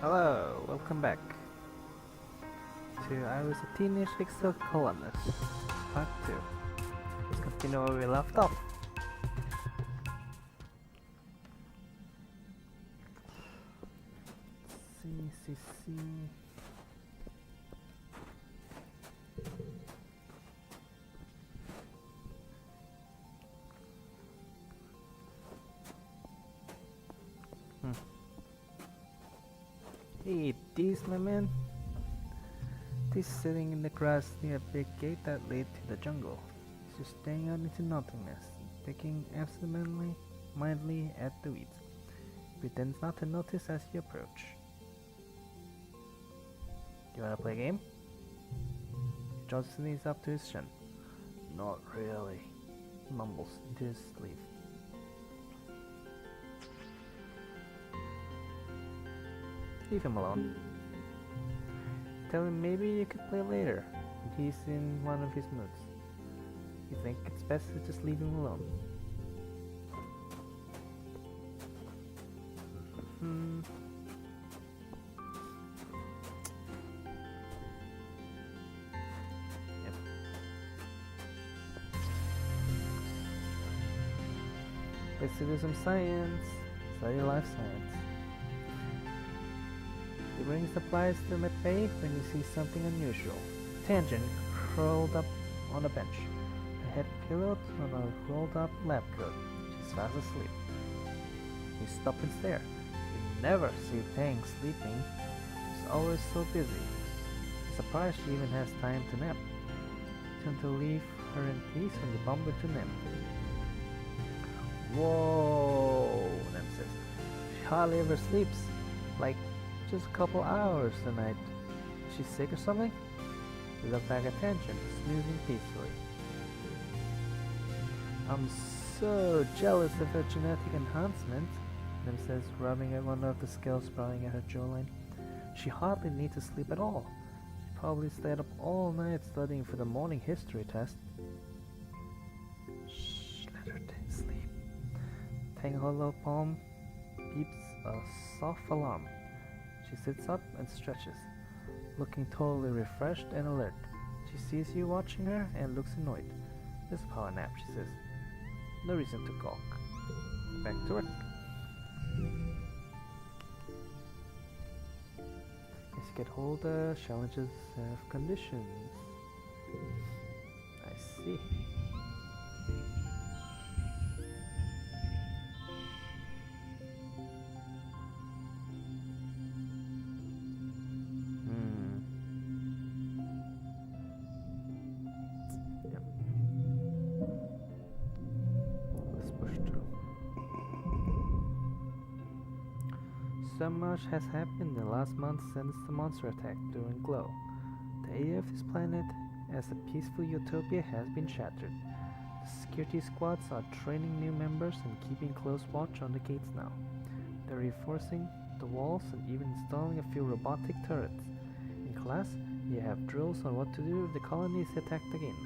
Hello, welcome back to I Was a Teenage Exocolonist, Part 2. Let's continue where we left off. See. Hey, Deez, my man. He's sitting in the grass near a big gate that led to the jungle. He's just staring out into nothingness, picking absentmindedly at the weeds. He pretends not to notice as you approach. You wanna play a game? He draws his knees up to his chin. Not really, he mumbles into his sleeve. Leave him alone. Tell him maybe you could play later when he's in one of his moods. You think it's best to just leave him alone? Yep. Let's do some science. Study life science. He brings supplies to Nightray when you see something unusual. Tangent curled up on a bench, her head pillowed on a rolled up lab coat. She's fast asleep. You stop and stare. You never see Tang sleeping. She's always so busy. You're surprised she even has time to nap. You tend to leave her in peace when you bump into Nem. Whoa, Nem says. She hardly ever sleeps. Like, just a couple hours tonight. Is she sick or something? You look back at Tangent, snoozing peacefully. I'm so jealous of her genetic enhancement, Nem says, rubbing at one of the scales sprouting at her jawline. She hardly needs to sleep at all. She probably stayed up all night studying for the morning history test. Shh, let her sleep. Tang hollow palm beeps a soft alarm. She sits up and stretches, looking totally refreshed and alert. She sees you watching her and looks annoyed. This is a power nap, she says. No reason to gawk. Back to work. As you get older, challenges have conditions. I see. So much has happened in the last month since the monster attack during Glow. The area of this planet as a peaceful utopia has been shattered. The security squads are training new members and keeping close watch on the gates now. They're reinforcing the walls and even installing a few robotic turrets. In class, you have drills on what to do if the colony is attacked again.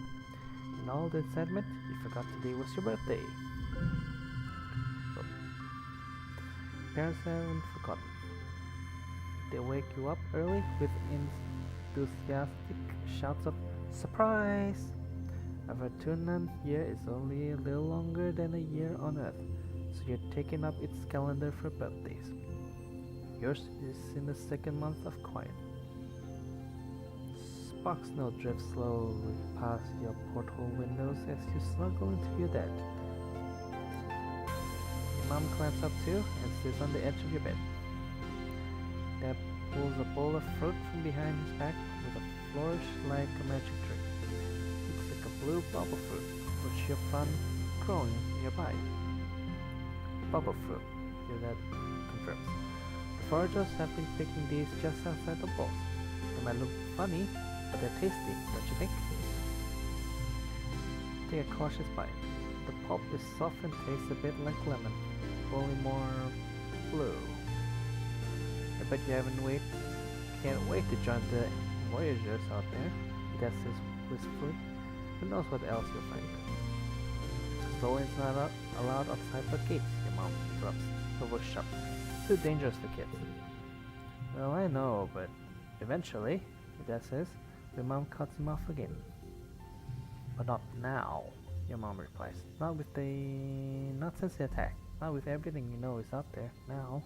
In all the excitement, you forgot today was your birthday. Parents haven't forgotten. They wake you up early with enthusiastic shouts of "Surprise!" A Vertunan year is only a little longer than a year on Earth, so you're taking up its calendar for birthdays. Yours is in the second month of quiet. Spark snow drifts slowly past your porthole windows as you snuggle into your dad. Mom climbs up too and sits on the edge of your bed. Dad pulls a bowl of fruit from behind his back with a flourish like a magic trick. Looks like a blue bubble fruit, which you found growing nearby. Bubble fruit, your dad confirms. The foragers have been picking these just outside the balls. They might look funny, but they're tasty, don't you think? Take a cautious bite. The pulp is soft and tastes a bit like lemon, only more blue. I bet you can't wait to join the voyagers out there. He says wistfully. Who knows what else you'll find. Sewing's not allowed outside but gates, your mom interrupts. Her voice sharp. Too dangerous for kids. Well, I know, but eventually, your dad says, your mom cuts him off again. But not now, your mom replies. Not since the attack. Not with everything you know is out there now.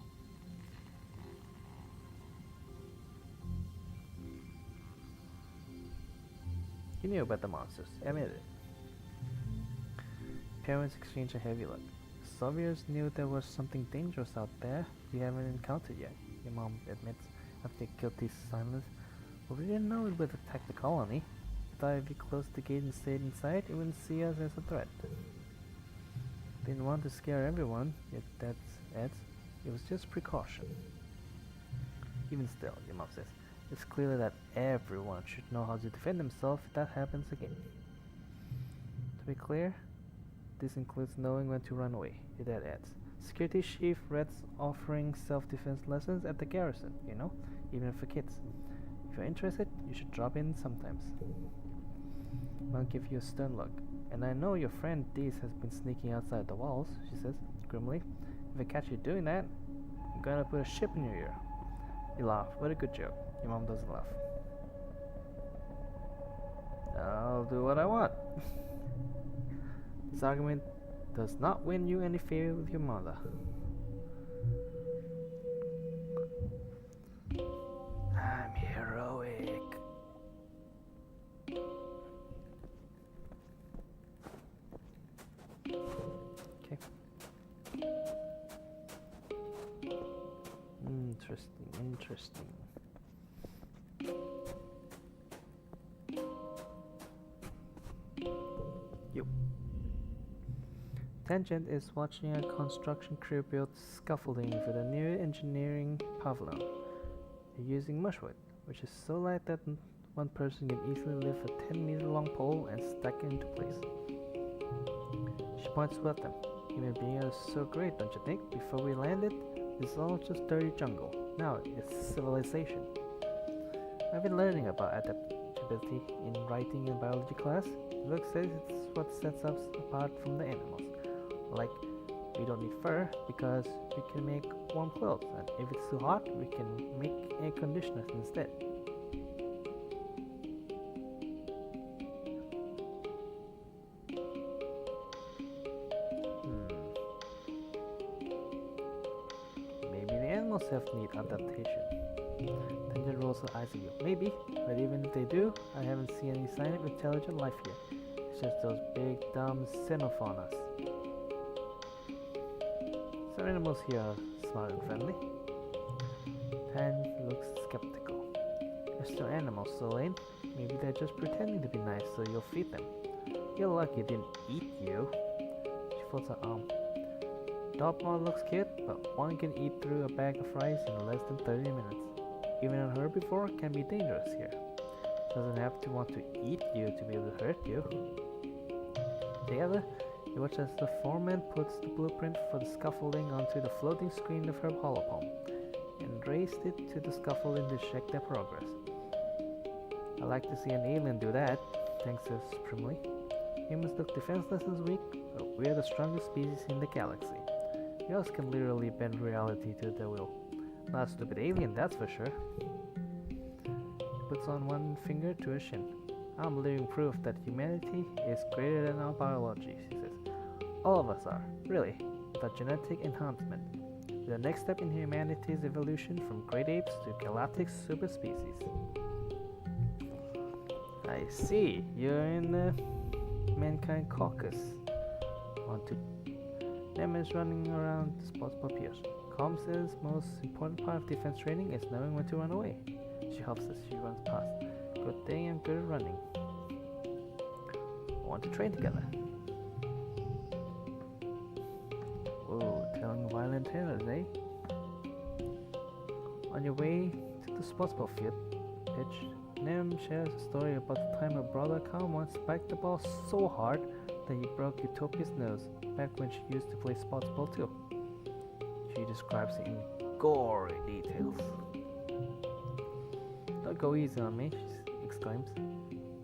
You knew about the monsters, admit it. Parents exchange a heavy look. Saviors knew there was something dangerous out there we haven't encountered yet, your mom admits after a guilty silence. But we didn't know it would attack the colony. We thought if we closed the gate and stayed inside, it wouldn't see us as a threat. Didn't want to scare everyone, yet that adds, it was just precaution. Even still, your mom says, it's clear that everyone should know how to defend themselves if that happens again. To be clear, this includes knowing when to run away, your dad adds. Security chief Red's offering self-defense lessons at the garrison, you know, even for kids. If you're interested, you should drop in sometimes. Mom gives you a stern look. And I know your friend Dees has been sneaking outside the walls, she says, grimly. If I catch you doing that, I'm gonna put a chip in your ear. You laugh. What a good joke. Your mom doesn't laugh. I'll do what I want. This argument does not win you any favor with your mother. I'm heroic. Okay. Interesting. Yo. Tangent is watching a construction crew build scaffolding for the new engineering pavilion. They're using mushwood, which is so light that one person can easily lift a 10-meter long pole and stack it into place. She points to them. Human beings are so great, don't you think? Before we landed, it's all just dirty jungle. Now it's civilization. I've been learning about adaptability in writing in biology class. The book says it's what sets us apart from the animals. Like, we don't need fur because we can make warm clothes, and if it's too hot, we can make air conditioners instead. Maybe the animals have need adaptation. Tangent rolls her eyes at you. Maybe, but even if they do, I haven't seen any sign of intelligent life yet. It's just those big, dumb xenophonas. Some animals here are smart and friendly. Tan looks skeptical. They're still animals, Solane. Maybe they're just pretending to be nice so you'll feed them. You're lucky it didn't eat you. She folds her arm. Dogma looks cute, but one can eat through a bag of rice in less than 30 minutes. Even a herbivore can be dangerous here. Doesn't have to want to eat you to be able to hurt you. Together, you watch as the foreman puts the blueprint for the scaffolding onto the floating screen of her holopalm and raised it to the scaffolding to check their progress. I like to see an alien do that, Tank says primly. Humans look defenseless and weak, but we're the strongest species in the galaxy. Yours can literally bend reality to their will. Not a stupid alien, that's for sure. She puts on one finger to her shin. I'm living proof that humanity is greater than our biology, she says. All of us are, really, without genetic enhancement. We're the next step in humanity's evolution from great apes to galactic superspecies. I see, you're in the Mankind Caucus. Want to them is running around spots by peers. Com says most important part of defense training is knowing when to run away. She helps as she runs past. Good thing I'm good at running. Want to train together. Whoa, telling violent tales, eh? On your way to the sports ball field pitch, Nem shares a story about the time her brother Com once spiked the ball so hard that he broke Utopia's nose back when she used to play sports ball too. She describes it in gory details. Don't go easy on me, she exclaims.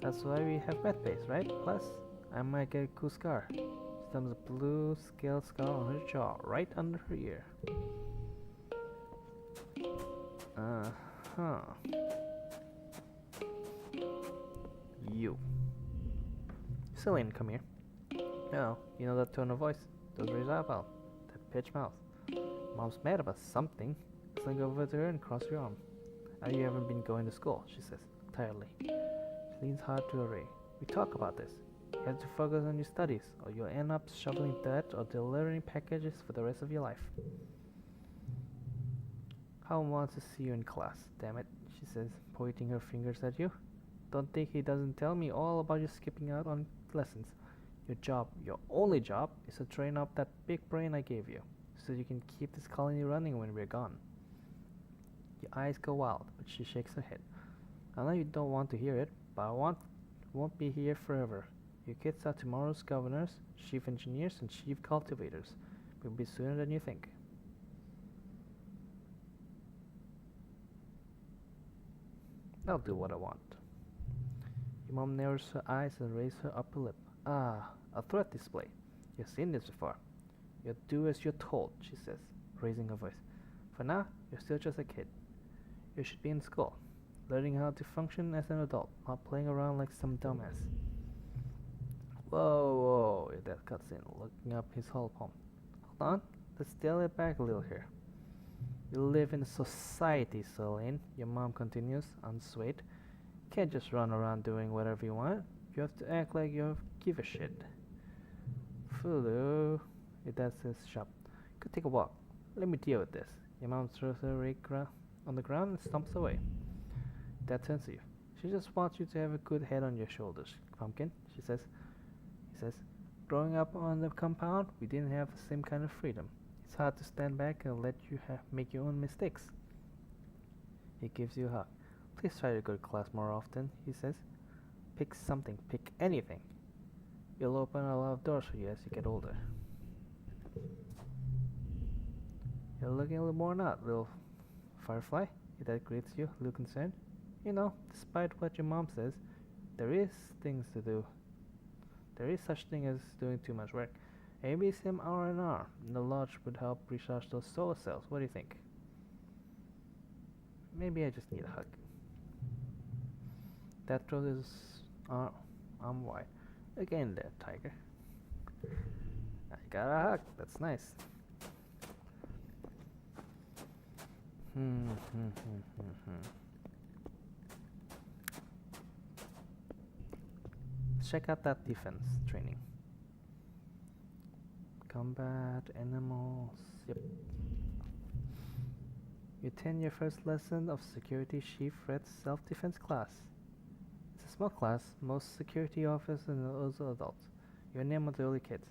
That's why we have medbays, right? Plus, I might get a cool scar. She stumbles a blue scale scar on her jaw, right under her ear. Huh. You. Celine, come here. No, you know that tone of voice, those raised eyebrows, that pitched mouth. Mom's mad about something. Sling over to her and cross your arm. You haven't been going to school, she says, tiredly. She leans hard to her ray. We talk about this. You have to focus on your studies, or you'll end up shoveling dirt or delivering packages for the rest of your life. I want to see you in class, damn it, she says, pointing her fingers at you. Don't think he doesn't tell me all about you skipping out on lessons. Your job, your only job, is to train up that big brain I gave you, so you can keep this colony running when we're gone. Your eyes go wild, but she shakes her head. I know you don't want to hear it, but I won't be here forever. Your kids are tomorrow's governors, chief engineers, and chief cultivators. Will be sooner than you think. I'll do what I want. Your mom narrows her eyes and raises her upper lip. Ah, a threat display. You've seen this before. You'll do as you're told, she says, raising her voice. For now, you're still just a kid. You should be in school, learning how to function as an adult, not playing around like some dumbass. Whoa, Dad cuts in, looking up his whole palm. Hold on, let's dial it back a little here. You live in a society, Celine, your mom continues, unswayed. You can't just run around doing whatever you want. You have to act like you give a shit. Fulu, your dad says sharp. Go take a walk. Let me deal with this. Your mom throws her rake on the ground and stomps away. Dad turns to you. She just wants you to have a good head on your shoulders, Pumpkin, she says. He says, growing up on the compound, we didn't have the same kind of freedom. It's hard to stand back and let you make your own mistakes. He gives you a hug. Please try to go to class more often, he says. Pick something, pick anything. It'll open a lot of doors for you as you get older. You're looking a little worn out, little Firefly. Your dad greets you, a little concerned. You know, despite what your mom says, there is things to do. There is such thing as doing too much work. Maybe some R&R in the lodge would help recharge those solar cells. What do you think? Maybe I just need a hug. Dad throws his arm wide. Again there, Tiger. I got a hug. That's nice. Check out that defense training. Combat animals. Yep. You attend your first lesson of Security Chief Red's self-defense class. It's a small class, most security officers and also adults. You're near the early kids.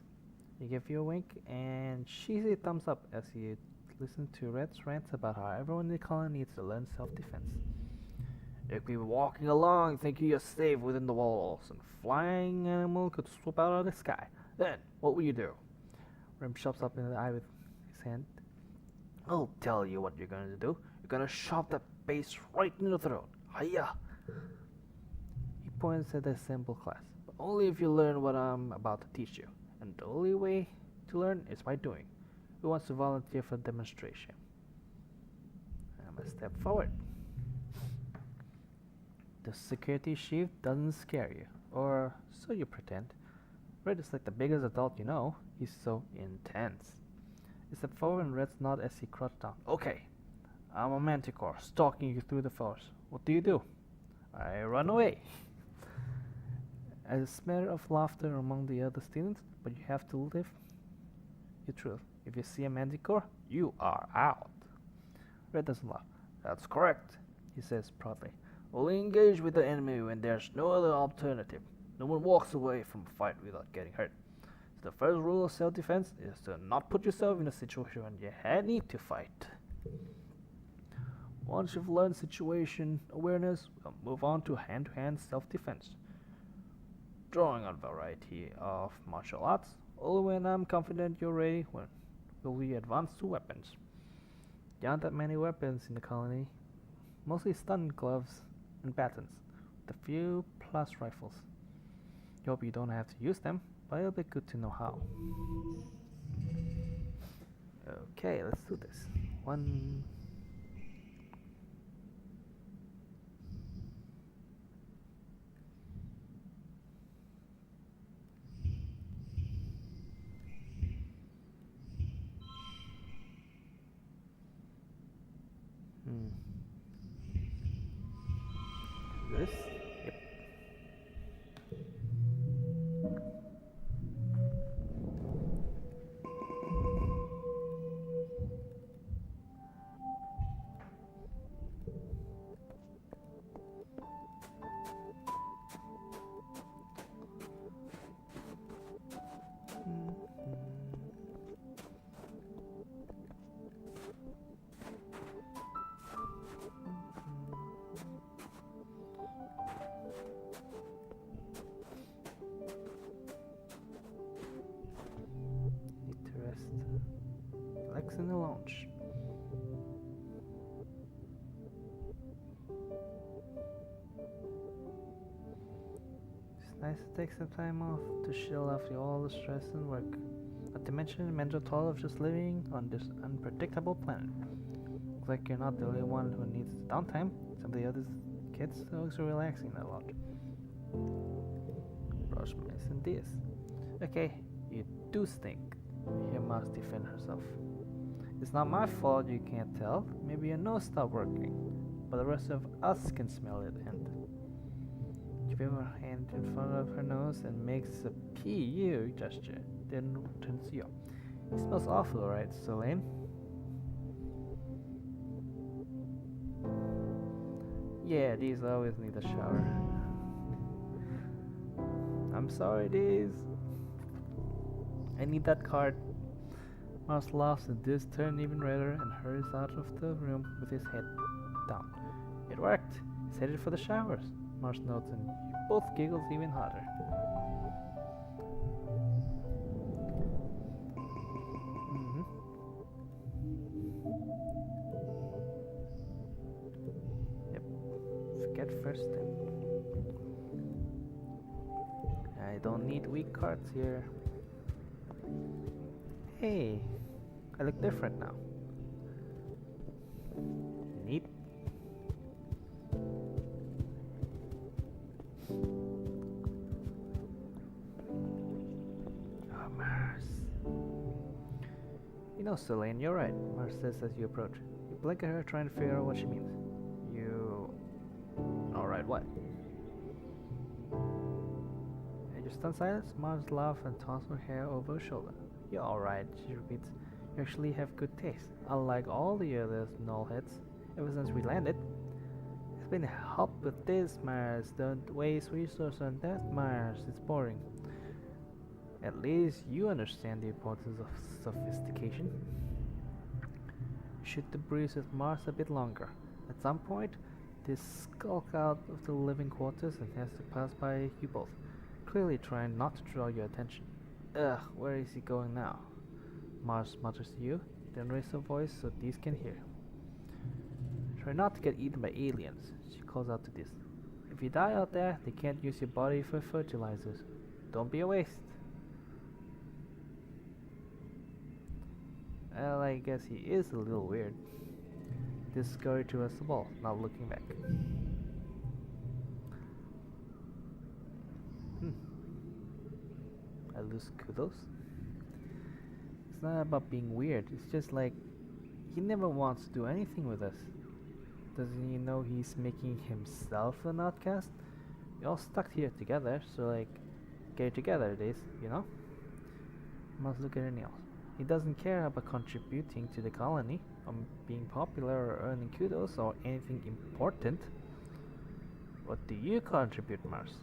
You give you a wink and cheesy thumbs up as you listen to Red's rants about how everyone in the colony needs to learn self-defense. You could be walking along thinking you're safe within the walls, and a flying animal could swoop out of the sky. Then, what will you do? Rem shoves up in the eye with his hand. I'll tell you what you're going to do. You're going to shove that base right in the throat. Hiya! He points at the assembled class. But only if you learn what I'm about to teach you. And the only way to learn is by doing. Who wants to volunteer for a demonstration? I'm going to step forward. The security chief doesn't scare you, or so you pretend. Red is like the biggest adult you know. He's so intense. He stepped forward and Red's nod as he crouched down. Okay, I'm a manticore stalking you through the forest. What do? I run away. A smatter of laughter among the other students, but you have to live your truth. If you see a manticore, you are out. Red doesn't laugh. That's correct, he says proudly. Only engage with the enemy when there's no other alternative. No one walks away from a fight without getting hurt. So the first rule of self-defense is to not put yourself in a situation when you need to fight. Once you've learned situation awareness, we'll move on to hand-to-hand self-defense. Drawing on a variety of martial arts, only when I'm confident you're ready will we advance to weapons. There aren't that many weapons in the colony, mostly stun gloves and batons, with a few plus rifles. You hope you don't have to use them, but it'll be good to know how. Okay, let's do this. Hmm. This? Yep. Need to rest. Relax in the lounge. It's nice to take some time off to chill after all the stress and work. Not to mention the mental toll of just living on this unpredictable planet. Looks like you're not the only one who needs downtime. Some of the other kids are also relaxing a lot. Brush and this. Okay, you do stink. Here must defend herself. It's not my fault you can't tell. Maybe your nose stopped working. But the rest of us can smell it and keep her hand in front of her nose and makes a P-U gesture. Then turns to you. It smells awful, right, Selene? Yeah, these always need a shower. I'm sorry, these. I need that card. Mars laughs and this turned even redder and hurries out of the room with his head down. It worked. He's headed for the showers. Mars nods and both giggles even harder. Yep. Forget first step. I don't need weak cards here. Hey, I look different now. Neat. Oh, Mars. You know, Selene, you're right, Mars says as you approach. You blink at her trying to figure out what she means. You... Alright, what? And your stunned silence, Mars laughs and tosses her hair over her shoulder. You're alright, she repeats. You actually have good taste. Unlike all the other nullheads, ever since we landed. It's been help with this, Mars. Don't waste resources on that, Mars. It's boring. At least you understand the importance of sophistication. Shoot the breeze with Mars a bit longer. At some point, they skulk out of the living quarters and has to pass by you both, clearly trying not to draw your attention. Ugh, where is he going now? Mars mutters to you, then raises her voice so these can hear. Try not to get eaten by aliens, she calls out to this. If you die out there, they can't use your body for fertilizers. Don't be a waste. Well, I guess he is a little weird. They scurry towards the wall, not looking back. I lose kudos. It's not about being weird, it's just like he never wants to do anything with us. Doesn't he know he's making himself an outcast? We all stuck here together, so like, get it together, this, you know? Must look at her nails. He doesn't care about contributing to the colony, or being popular or earning kudos or anything important. What do you contribute, Mars?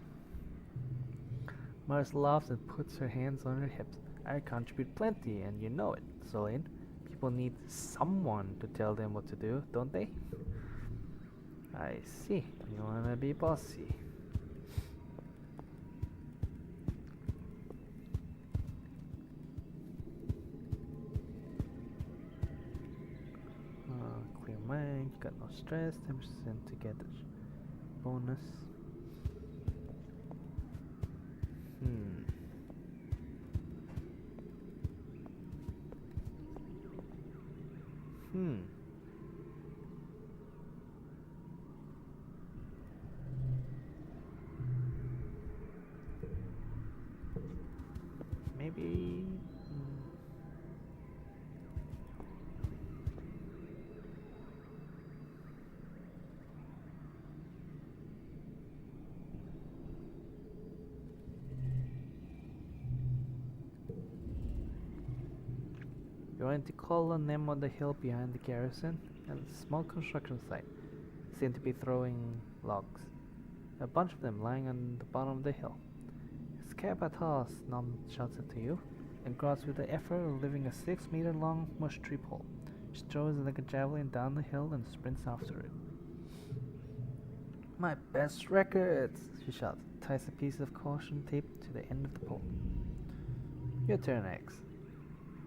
Mars laughs and puts her hands on her hips. I contribute plenty, and you know it, Selene. People need someone to tell them what to do, don't they? I see. You wanna be bossy. Clear mind, got no stress, 10% to get a bonus. Maybe... going to call on them on the hill behind the garrison and a small construction site. They seem to be throwing logs. A bunch of them lying on the bottom of the hill. Scabatos, Nom shouts it to you, and grabs with the effort of lifting a 6-meter-long mush tree pole. She throws it like a javelin down the hill and sprints after it. My best records, she shouts, ties a piece of caution tape to the end of the pole. Your turn, X.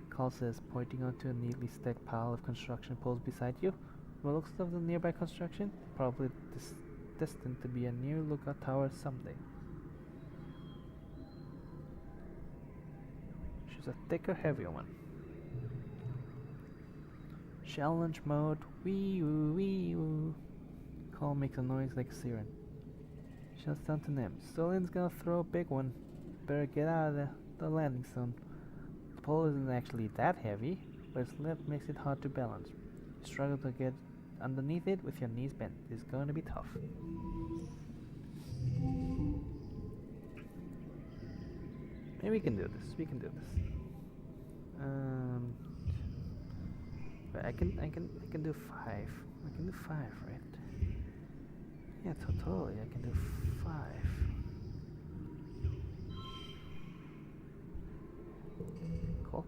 Carl says, pointing onto a neatly stacked pile of construction poles beside you. From the looks of the nearby construction, probably destined to be a near lookout tower someday. She's a thicker, heavier one. Challenge mode, wee woo wee woo. Carl makes a noise like a siren. Shouts down to Nim. Stolin's gonna throw a big one. Better get out of the landing zone. The pole isn't actually that heavy, but its lift makes it hard to balance. You struggle to get underneath it with your knees bent. It's going to be tough. Maybe we can do this. We can do this. But I can do 5. I can do 5, right? Yeah, totally. I can do 5. Cool.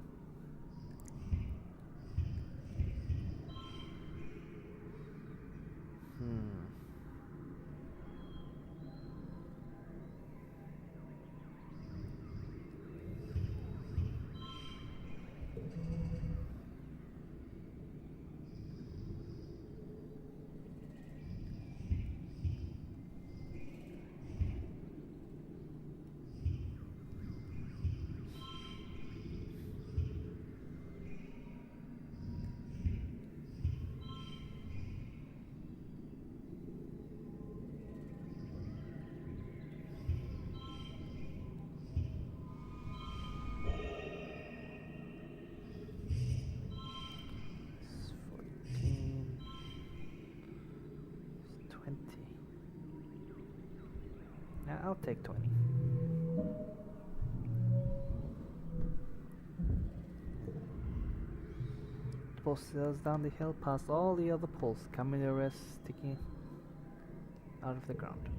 I'll take 20. The pole sails down the hill past all the other poles, coming to rest sticking out of the ground.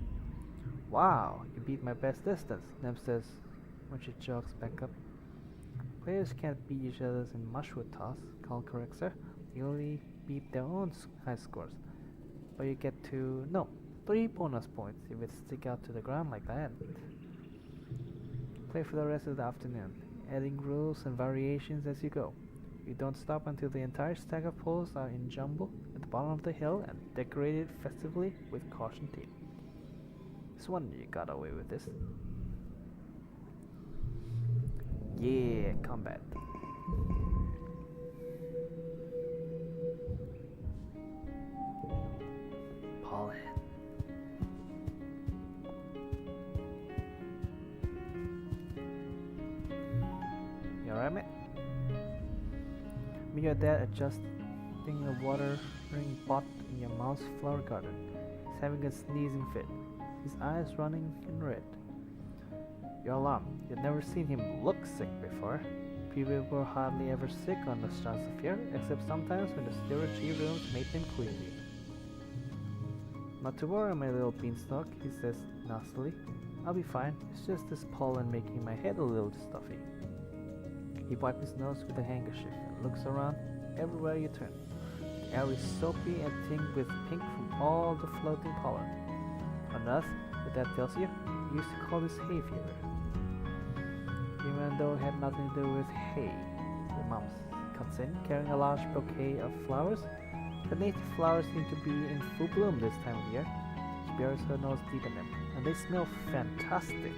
Wow, you beat my best distance, Nem says when she jogs back up. Players can't beat each other's in mushwood toss, Carl corrects her. They only beat their own high scores. But you get 3 bonus points if it stick out to the ground like that. Play for the rest of the afternoon, adding rules and variations as you go. You don't stop until the entire stack of poles are in jumble at the bottom of the hill and decorated festively with caution tape. It's wonder you got away with this. Yeah, combat. Pollen. You alright, mate? Me, your dad adjusting a watering pot in your mom's flower garden. He's having a sneezing fit, his eyes running in red. You're alarmed. You've never seen him look sick before. People were hardly ever sick on the stars of here, except sometimes when the sterility rooms made them queasy. Not to worry, my little beanstalk, he says nastily. I'll be fine. It's just this pollen making my head a little stuffy. He wipes his nose with a handkerchief and looks around everywhere you turn. The air is soapy and tinged with pink from all the floating pollen. On Earth, if that tells you, we used to call this hay fever. Even though it had nothing to do with hay, the mom comes in carrying a large bouquet of flowers. The native flowers seem to be in full bloom this time of year. She buries her nose deep in them, and they smell fantastic.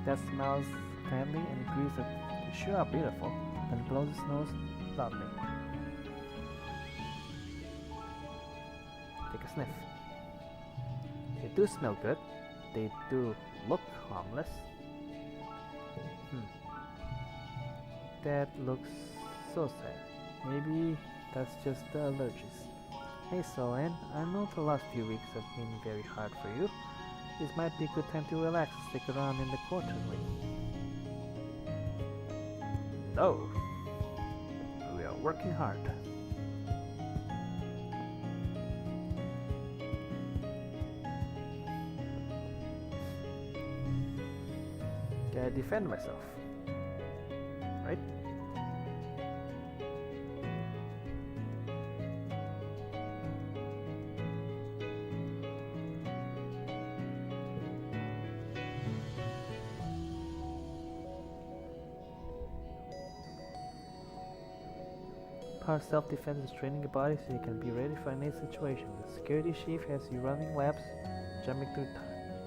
Dad smells kindly and agrees that they sure are beautiful, then blows his nose loudly. Take a sniff. They do smell good. They do look harmless. Dad looks so sad. Maybe that's just the allergies. Hey Solane, I know the last few weeks have been very hard for you. This might be a good time to relax and stick around in the quarterly. No! working hard. Gotta defend myself, right? Part of self-defense is training your body so you can be ready for any situation. The security chief has you running laps, jumping through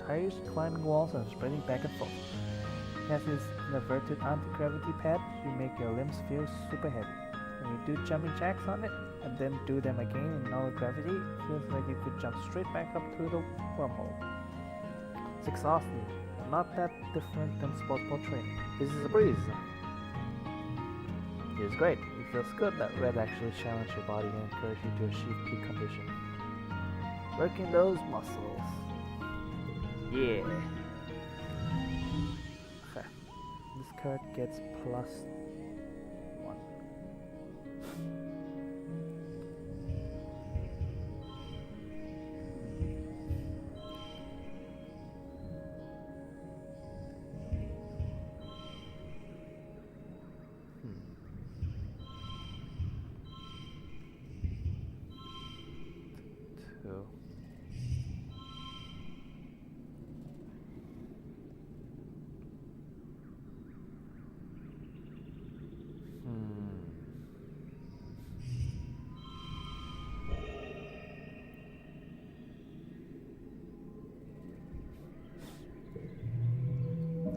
tires, climbing walls, and spreading back and forth. He has his inverted anti-gravity pad to make your limbs feel super heavy. When you do jumping jacks on it, and then do them again in normal gravity, it feels like you could jump straight back up through the wormhole. It's exhausting, but not that different than sportsball training. This is a breeze. It is great. It feels good that Red actually challenged your body and encouraged you to achieve peak condition. Working those muscles. Yeah. Okay. This card gets +1.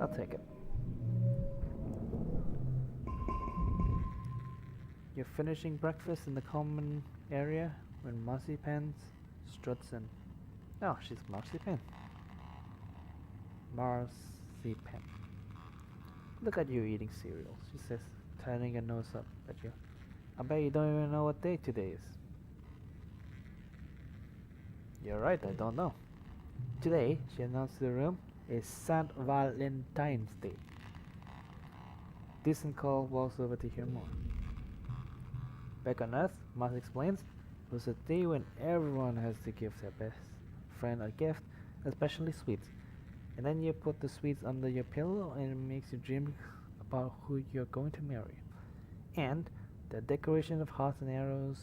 I'll take it. You're finishing breakfast in the common area when Marzipan struts in. Oh, she's Marzipan. Marzipan. Look at you eating cereal, she says, turning her nose up at you. I bet you don't even know what day today is. You're right, I don't know. Today, she announced to the room, is St. Valentine's Day. Distant call walks over to hear more. Back on Earth, Mars explains, it was a day when everyone has to give their best friend a gift, especially sweets. And then you put the sweets under your pillow and it makes you dream about who you're going to marry. And the decoration of hearts and arrows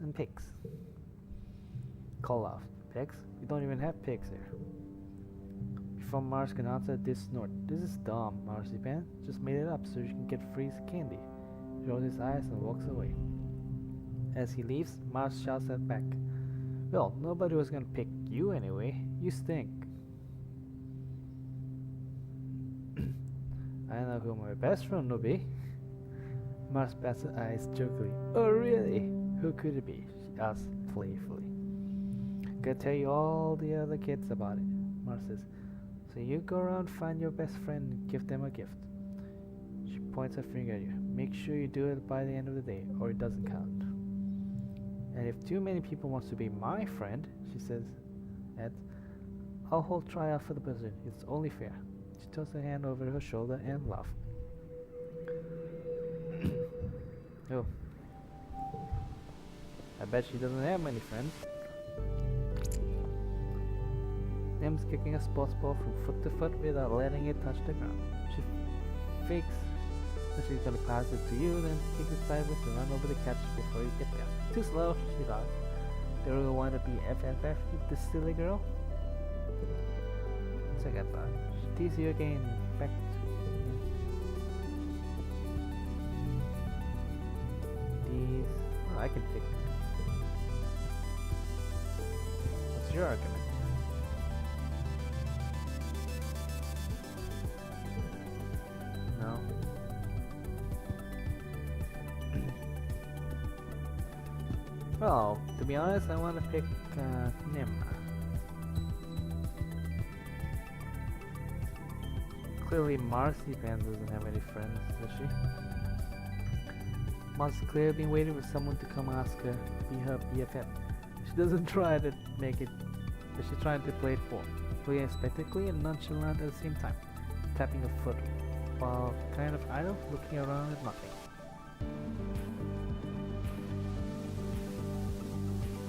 and pigs. Call off. Pigs? We don't even have pigs here. Before Mars can answer, this snort. This is dumb, Marzipan. Just made it up so you can get free candy. He rolls his eyes and walks away. As he leaves, Mars shouts at back. Well, nobody was gonna pick you anyway. You stink. I know who my best friend will be. Mars bats her eyes jokingly. Oh really? Who could it be? She asks playfully. Gonna tell you all the other kids about it, Mars says. So you go around, find your best friend, and give them a gift. She points her finger at you. Make sure you do it by the end of the day, or it doesn't count. And if too many people wants to be my friend, she says, I'll hold tryout for the position. It's only fair. She toss her hand over her shoulder and laughs. Oh. I bet she doesn't have many friends. Em's kicking a sports ball from foot to foot without letting it touch the ground. She fakes that she's gonna pass it to you, then kick it sideways and run over the catch before you get there. Too slow, she thought. Do you really want to be FFF with this silly girl? Second thought. She teases you again. Back to these. Oh, I can pick. What's your argument? No. Well, to be honest, I want to pick Nim. Clearly, Marzipan doesn't have any friends, does she? Mars clearly been waiting for someone to come ask her to be her BFF. She doesn't try to make it, but she's trying to play it forward, playing spectacularly and nonchalant at the same time, tapping her foot, while kind of idle, looking around at nothing.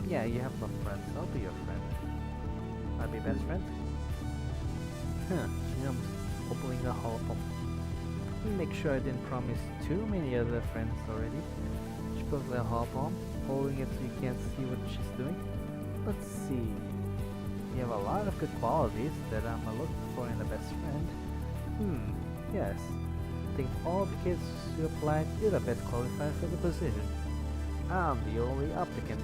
Yeah, you have no friends. I'll be your friend. I'll be best friend? Huh, she hums, opening the hollow. Make sure I didn't promise too many other friends already. She pulls the hollow palm, holding it so you can't see what she's doing. Let's see. You have a lot of good qualities that I'm looking for in a best friend. Yes. I think of all the kids who applied, you're the best qualified for the position. I'm the only applicant.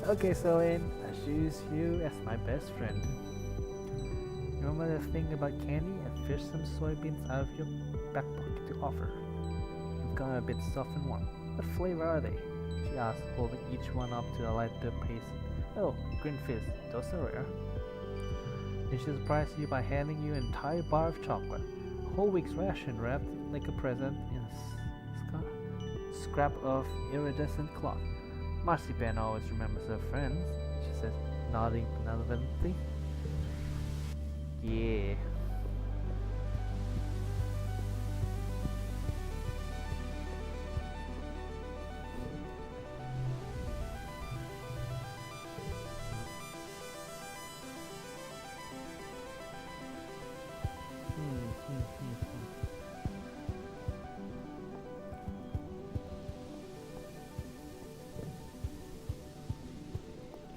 Okay, Celine, I choose you as my best friend. Remember the thing about candy and fish some soybeans out of your back pocket to offer. You've got a bit soft and warm. What flavor are they? She asked, holding each one up to the light the pace. Oh, green fizz. Those are rare. And she surprised you by handing you an entire bar of chocolate. A whole week's ration wrapped like a present in a scrap of iridescent cloth. Marzipan always remembers her friends, she said, nodding benevolently. Yeah.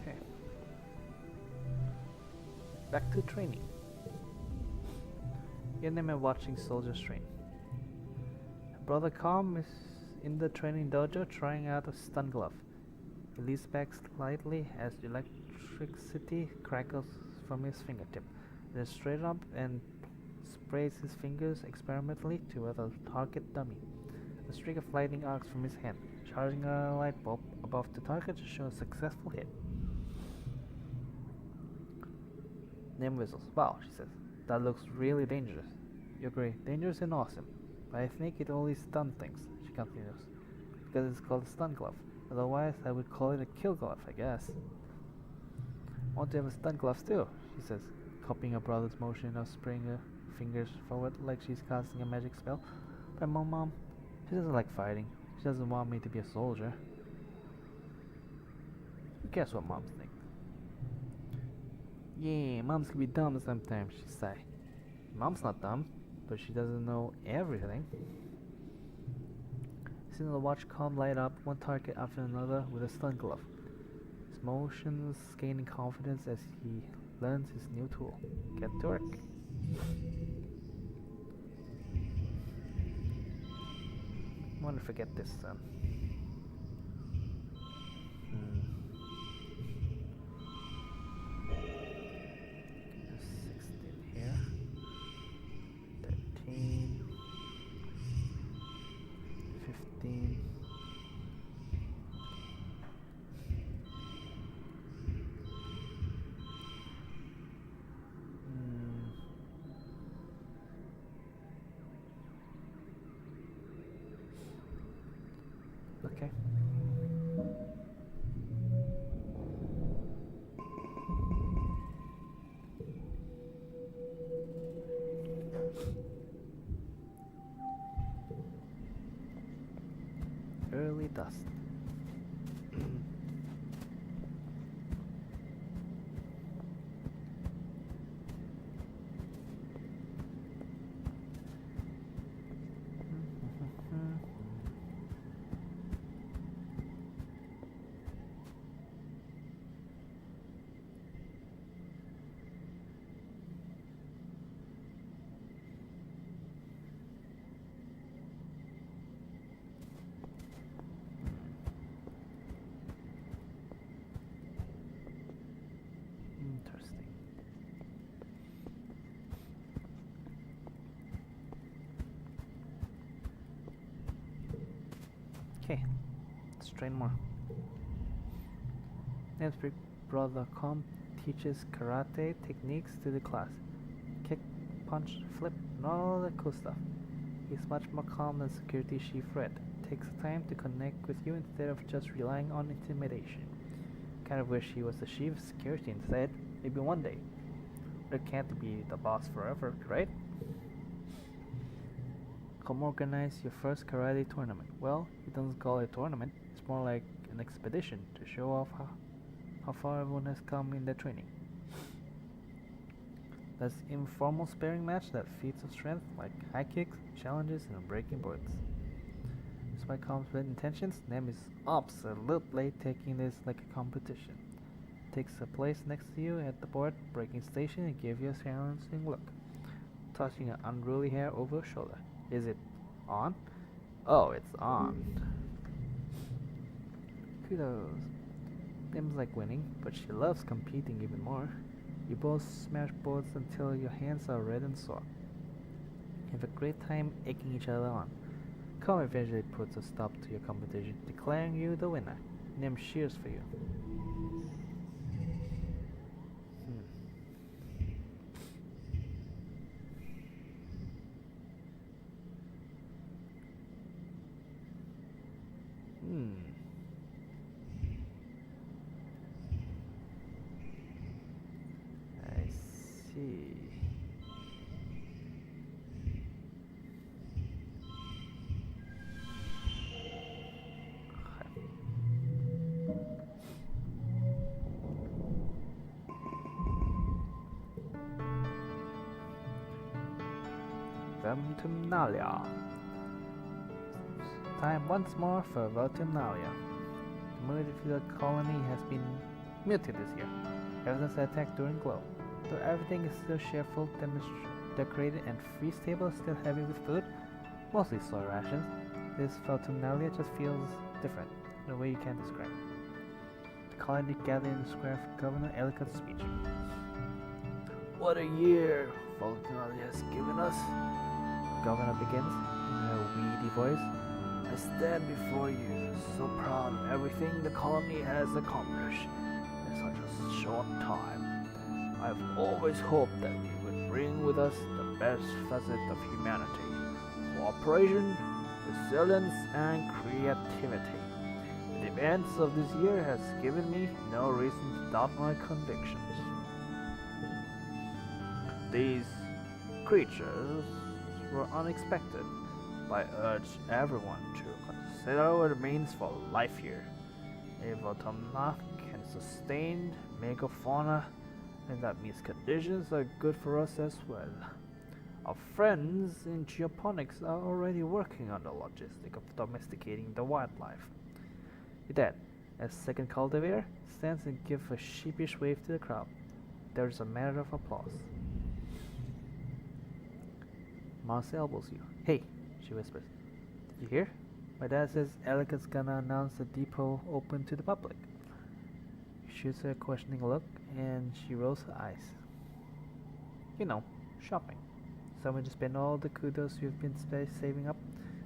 Okay. Back to training. You and them are watching soldiers train. Brother Calm is in the training dojo trying out a stun glove. He leans back slightly as electricity crackles from his fingertip, then straight up and sprays his fingers experimentally to a target dummy. A streak of lightning arcs from his hand, charging a light bulb above the target to show a successful hit. Nim whistles. Wow, she says. That looks really dangerous. You agree, dangerous and awesome. But I think it only stuns things, she continues. Because it's called a stun glove. Otherwise, I would call it a kill glove, I guess. Want to have a stun glove too, she says, copying her brother's motion of spraying her fingers forward like she's casting a magic spell. But Mom, she doesn't like fighting. She doesn't want me to be a soldier. Who cares what moms think? Yeah, moms can be dumb sometimes, she sighed. Mom's not dumb, but she doesn't know everything. Seeing the watch Calm light up one target after another with a stun glove. His motions gaining confidence as he learns his new tool. Get to work. I wonder if I get this done. 16 here. 13. 15. Okay. Early dust. Interesting. Okay, let's train more. Ned's big brother Com teaches karate techniques to the class. Kick, punch, flip, and all the cool stuff. He's much more calm than security chief Red. Takes time to connect with you instead of just relying on intimidation. Kind of wish he was the chief of security instead. Maybe one day. Red can't be the boss forever, right? Come organize your first karate tournament. Well, he doesn't call it a tournament. It's more like an expedition to show off how far everyone has come in their training. This informal sparring match that feats of strength like high kicks, challenges, and breaking boards. Despite comes with intentions, Nem is absolutely taking this like a competition. Takes a place next to you at the board, breaking station, and gives you a challenging look, touching an unruly hair over her shoulder. Is it on? Oh, it's on. Kudos. Nem's like winning, but she loves competing even more. You both smash boards until your hands are red and sore. You have a great time egging each other on. Com eventually puts a stop to your competition, declaring you the winner. Nem cheers for you. I see. Vertumnalia. Time once more for Vertumnalia. The mutilated colony has been mutated this year, ever since the attack during Glow. Though everything is still cheerful, decorated, and feast table is still heavy with food, mostly soy rations, this Vertumnalia just feels different in a way you can't describe. The colony gathered in the square for Governor Ellicott's speech. What a year Vertumnalia has given us, the governor begins in a weedy voice. I stand before you, so proud of everything the colony has accomplished in such a short time. I've always hoped that we would bring with us the best facet of humanity: cooperation, resilience, and creativity. The events of this year has given me no reason to doubt my convictions. These creatures were unexpected, but I urge everyone to consider what it means for life here. A Vertumna can sustain megafauna, and that means conditions are good for us as well. Our friends in geoponics are already working on the logistic of domesticating the wildlife. With that, as second cultivator, stands and gives a sheepish wave to the crowd. There is a matter of applause. Mars elbows you. Hey, she whispers. Did you hear? My dad says Ellicott's gonna announce the depot open to the public. He shoots her a questioning look, and she rolls her eyes. You know, shopping. Someone to spend all the kudos you've been saving up.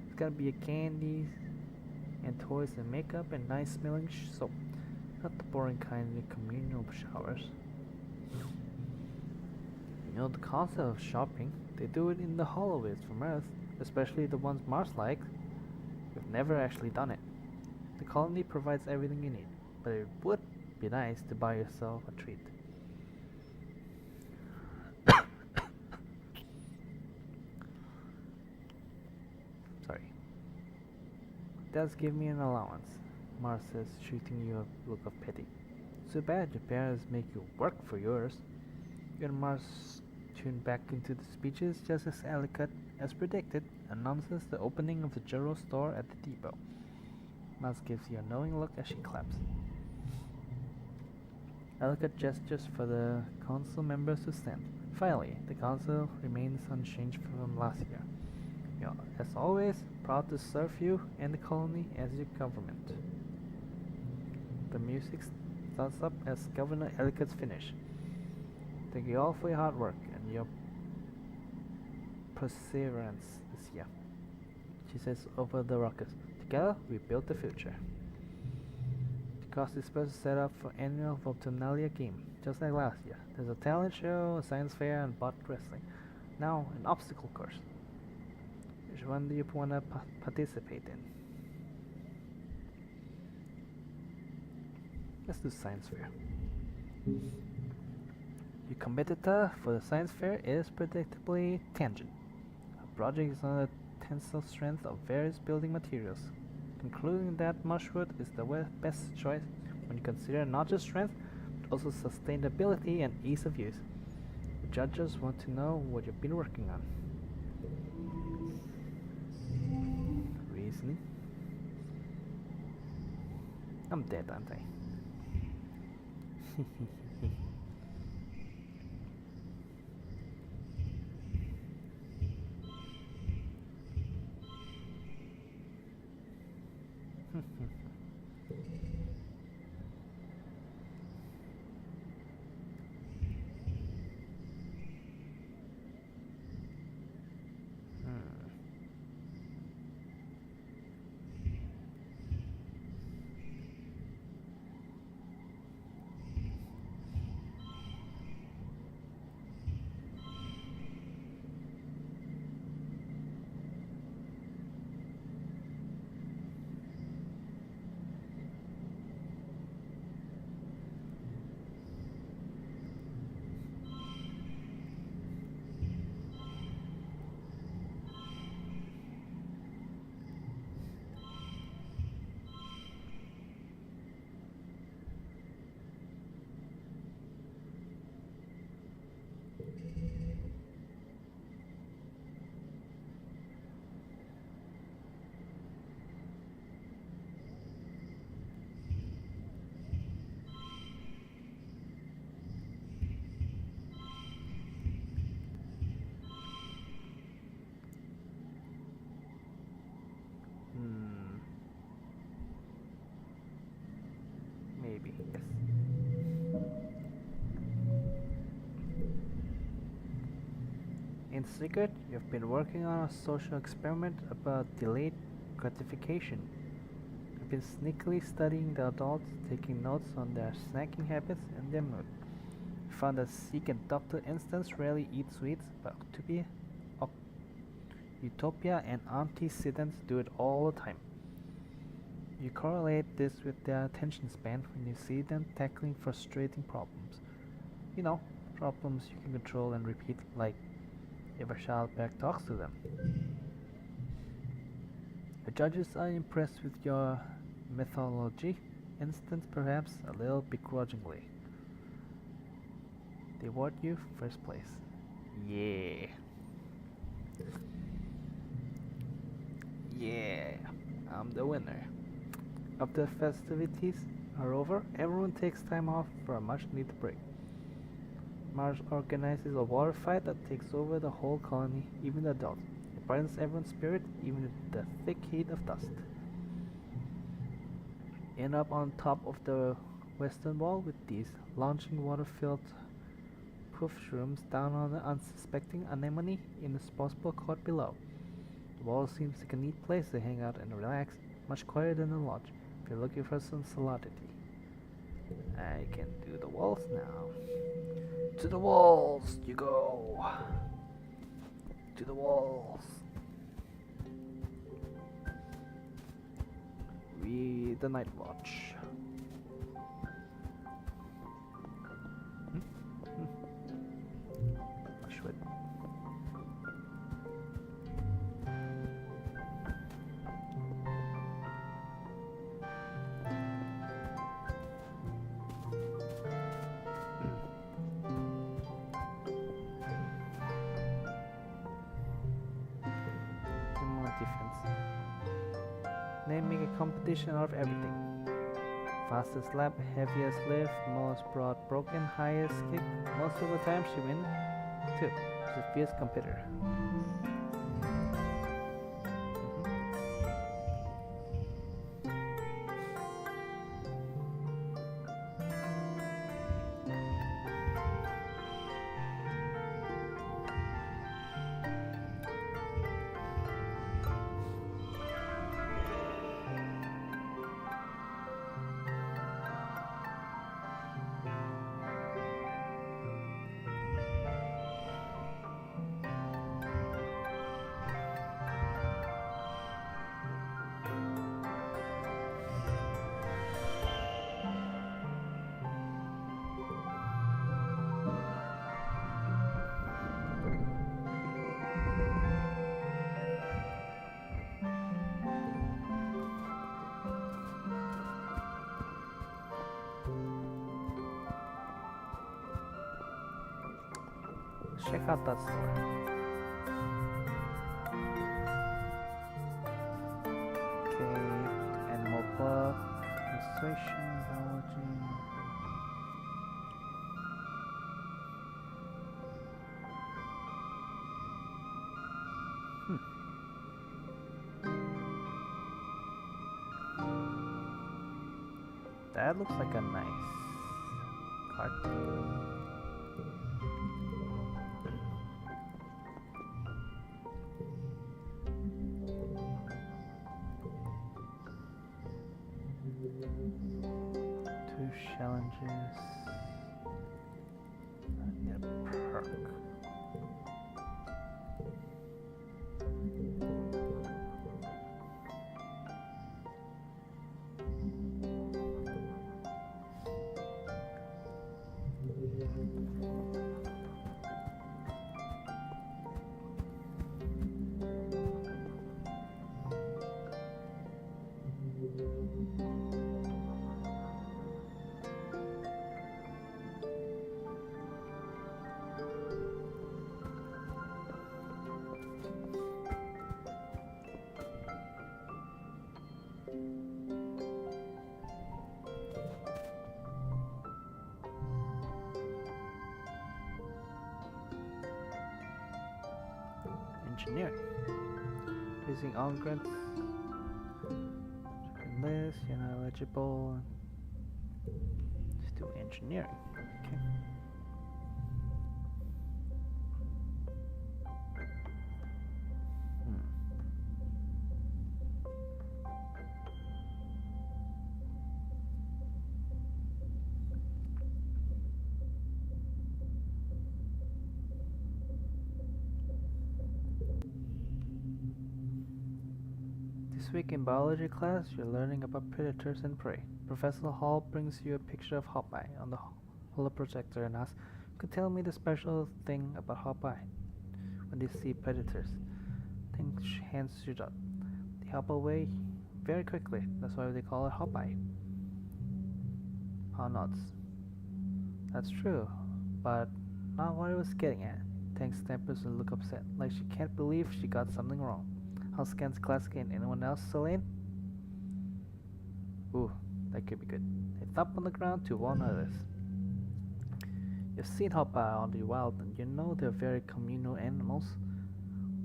It's gonna be a candy and toys and makeup and nice smelling soap. Not the boring kind of communal showers. You know the concept of shopping. They do it in the hallways from Earth, especially the ones Mars likes. We've never actually done it. The colony provides everything you need, but it would be nice to buy yourself a treat. Sorry. Does give me an allowance, Mars says, shooting you a look of pity. So bad your parents make you work for yours. You and Mars tune back into the speeches just as Ellicott, as predicted, announces the opening of the general store at the depot. Mars gives you a knowing look as she claps. Ellicott gestures for the council members to stand. Finally, the council remains unchanged from last year. You are, as always, proud to serve you and the colony as your government. The music starts up as Governor Ellicott's finished. Thank you all for your hard work and your perseverance this year, she says over the rockets. Together, we built the future. The cost is supposed to set up for annual Vertumnalia game, just like last year. There's a talent show, a science fair, and bot wrestling. Now, an obstacle course. Which one do you want to participate in? Let's do science fair. Your competitor for the science fair is predictably Tangent. Her project is on the tensile strength of various building materials. Concluding that mushroot is the best choice when you consider not just strength, but also sustainability and ease of use. The judges want to know what you've been working on. Reasoning. I'm dead, aren't I? Maybe, yes. In secret, you've been working on a social experiment about delayed gratification. You've been sneakily studying the adults, taking notes on their snacking habits and their mood. You found that Zeke and Dr. Instance rarely eat sweets, but Utopia and Auntie Siddons do it all the time. You correlate this with their attention span when you see them tackling frustrating problems. You know, problems you can control and repeat, like if a child back talks to them. The judges are impressed with your methodology, Instance perhaps a little begrudgingly. They award you first place. Yeah. Yeah, I'm the winner. After the festivities are over, everyone takes time off for a much-needed break. Mars organizes a water fight that takes over the whole colony, even the adults. It brightens everyone's spirit, even in the thick heat of dust. End up on top of the western wall with these launching water-filled poof shrooms down on the unsuspecting anemone in the possible court below. The wall seems like a neat place to hang out and relax, much quieter than the lodge, if you're looking for some solidity. I can do the walls now. To the walls you go! To the walls! We the night watch. Should. Defense. They make a competition out of everything. Fastest lap, heaviest lift, most broad broken, highest kick. Most of the time she wins too. She's a fierce competitor. check out that store. Okay, animal book, illustration, biology. That looks like a nice cartoon. Two challenges. I need a perk. Engineering. Using all grants. List, you're not eligible. Let's do engineering. Okay. This week in biology class, you're learning about predators and prey. Professor Hall brings you a picture of Hawkeye on the holoprojector and asks, "Could tell me the special thing about Hawkeye when they see predators?" Then hands shoot up. They hop away very quickly. That's why they call it Hawkeye. How nuts. That's true, but not what I was getting at. Tank stampers and look upset, like she can't believe she got something wrong. How scans classic and anyone else, Selene? Ooh, that could be good. They thump on the ground to warn others. You've seen Hawkeye on the wild and you know they're very communal animals.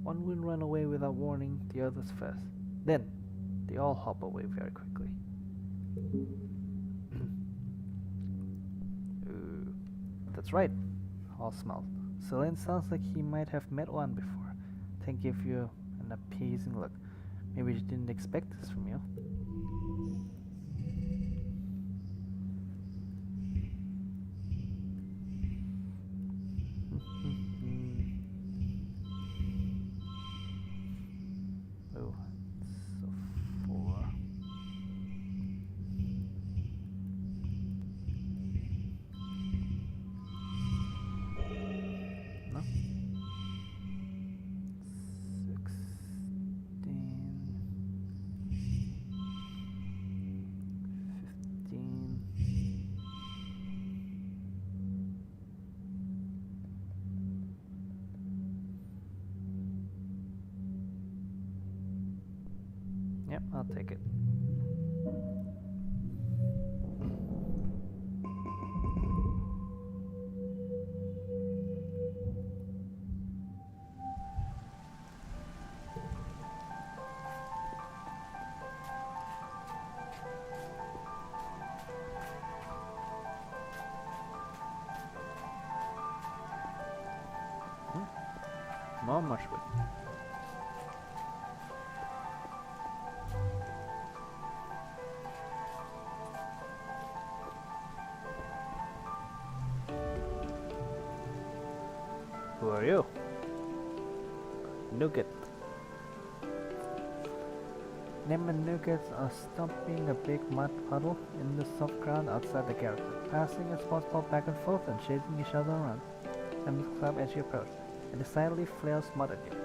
One will run away without warning the others first. Then, they all hop away very quickly. Ooh, that's right. Hall smiled. Selene sounds like he might have met one before. Tank give you an appeasing look. Maybe she didn't expect this from you. Oh, so four. No. 15. Yep, I'll take it. More mushroom. Who are you? Nougat. Nem and Nougats are stomping a big mud puddle in the soft ground outside the garrison, passing a sports ball back and forth and chasing each other around. Nem looks up as you approach, and decidedly flails mud at you.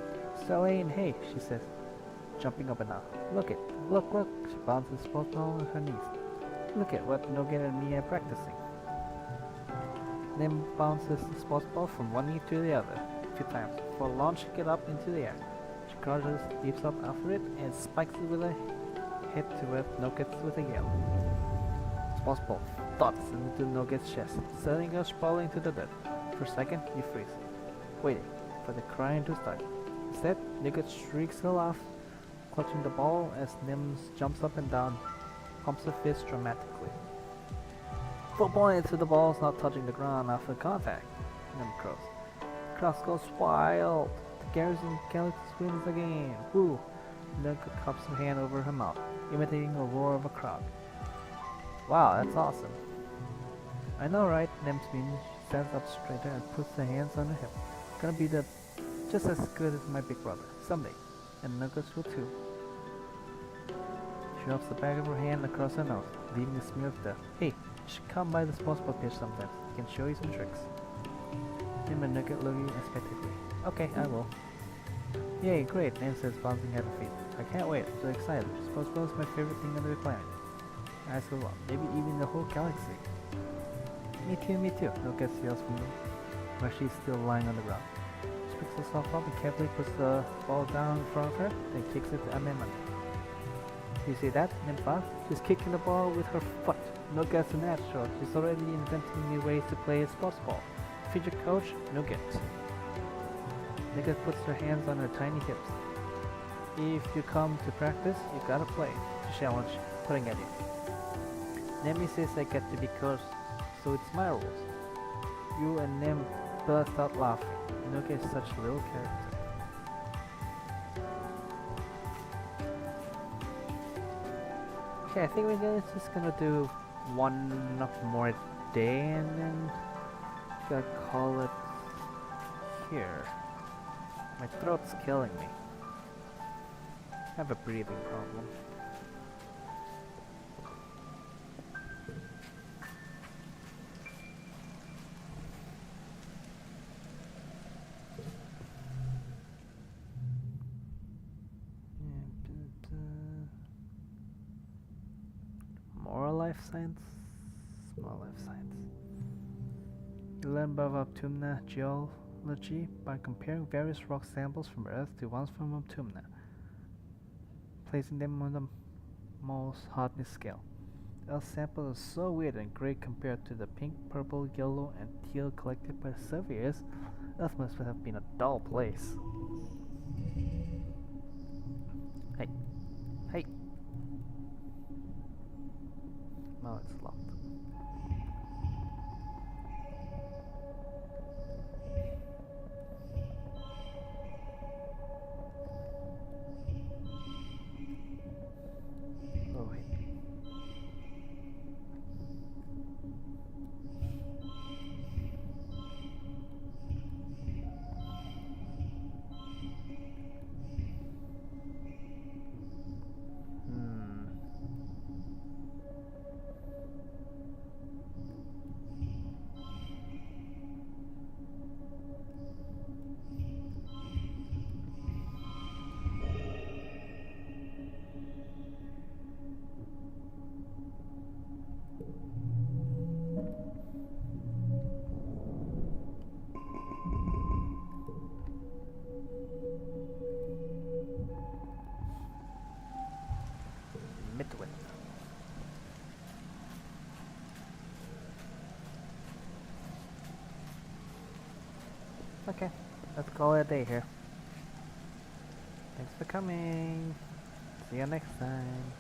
"Selene, hey," she says, jumping up and down. "Look it, look, look." She bounces the sports ball on her knees. "Look at what Nougat and me are practicing." Nim bounces the sports ball from one knee to the other a few times before launching it up into the air. She crouches, leaps up after it, and spikes it with a hit to where Nugget's with a yell. Sports ball thuds into Nugget's chest, sending her sprawling to the dirt. For a second, you freeze, waiting for the crying to start. Instead, Nugget shrieks a laugh, clutching the ball as Nim jumps up and down, pumps her fist dramatically. Full point to the balls not touching the ground after contact, Nim crows. The crowd goes wild. The Garrison Galaxy wins the game. Woo! Nugget cups her hand over her mouth, imitating a roar of a crowd. Wow, that's awesome. I know, right? Nim means she stands up straighter and puts her hands on her hip. Gonna be just as good as my big brother someday, and Nuggets will too. She rubs the back of her hand across her nose, leaving a smear of death. Hey, you should come by the sports ball pitch sometimes. I can show you some tricks. Nim and Nugget looking expectantly. Okay, I will. Yay, great, Nim says, bouncing at her feet. I can't wait, I'm so excited. Sports ball is my favorite thing on the planet. I so well, maybe even the whole galaxy. Me too, Nugget yells from where she's still lying on the ground. She picks herself up and carefully puts the ball down in front of her, then kicks it to Anemone. You see that, Nympha? She's kicking the ball with her foot. Nugget's a natural. She's already inventing new ways to play a sports ball. Future coach, Nugget. Nugget puts her hands on her tiny hips. If you come to practice, you gotta play, she challenged, putting at you. Nemi says I get to be coach, so it's my rules. You and Nim burst out laughing. Nugget is such a little character. Okay, I think we're just gonna do one more day and then gotta call it here. My throat's killing me. I have a breathing problem. Life science, small life science. You learn about Optumna geology by comparing various rock samples from Earth to ones from Optumna, placing them on the most hardness scale. Earth's samples are so weird and gray compared to the pink, purple, yellow, and teal collected by surveyors. Earth must have been a dull place. Hey. No, it's locked. Oh wait. Midway. Okay, let's call it a day here. Thanks for coming. See you next time.